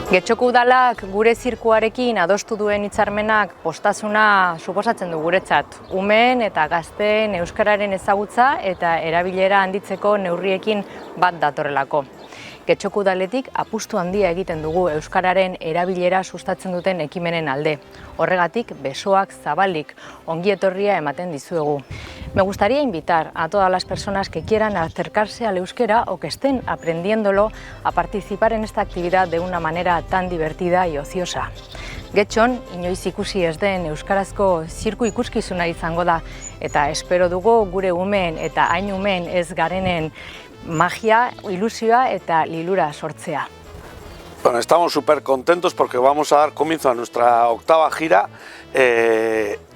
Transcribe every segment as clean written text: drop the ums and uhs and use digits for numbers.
Getxoko udalak gure zirkuarekin adostu duen hitzarmenak postasuna suposatzen du guretzat. Umeen eta gazteen euskararen ezagutza eta erabilera handitzeko neurriekin bat datorrelako. Getxoko udaletik apustu handia egiten dugu euskararen erabilera sustatzen duten ekimenen alde. Horregatik besoak zabalik ongi etorria ematen dizuegu. Me gustaría invitar a todas las personas que quieran acercarse al euskera o que estén aprendiéndolo a participar en esta actividad de una manera tan divertida y ociosa. Getxon, inoiz ikusi ez den euskarazko zirku ikuskizuna izango da, eta espero dugu gure umeen eta hain umeen ez garenen magia, ilusioa eta lilura sortzea. Bueno, estamos súper contentos porque vamos a dar comienzo a nuestra octava gira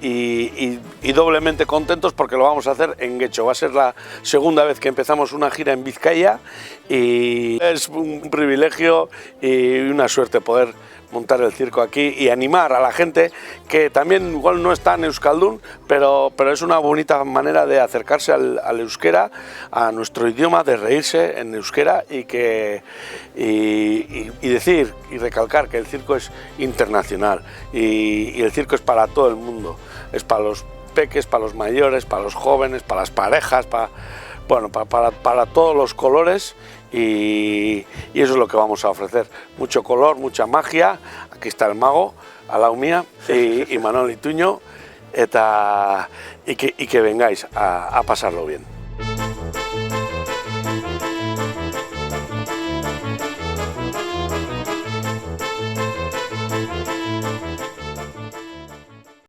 y doblemente contentos porque lo vamos a hacer en Getxo. Va a ser la segunda vez que empezamos una gira en Vizcaya y es un privilegio y una suerte poder montar el circo aquí y animar a la gente que también igual no está en euskaldun, pero es una bonita manera de acercarse al euskera, a nuestro idioma, de reírse en euskera y decir y recalcar que el circo es internacional y el circo es para todo el mundo, es para los peques, para los mayores, para los jóvenes, para las parejas, para todos los colores. Y eso es lo que vamos a ofrecer, mucho color, mucha magia. Aquí está el mago, Alau mía y Manol Ituño, y que vengáis a pasarlo bien.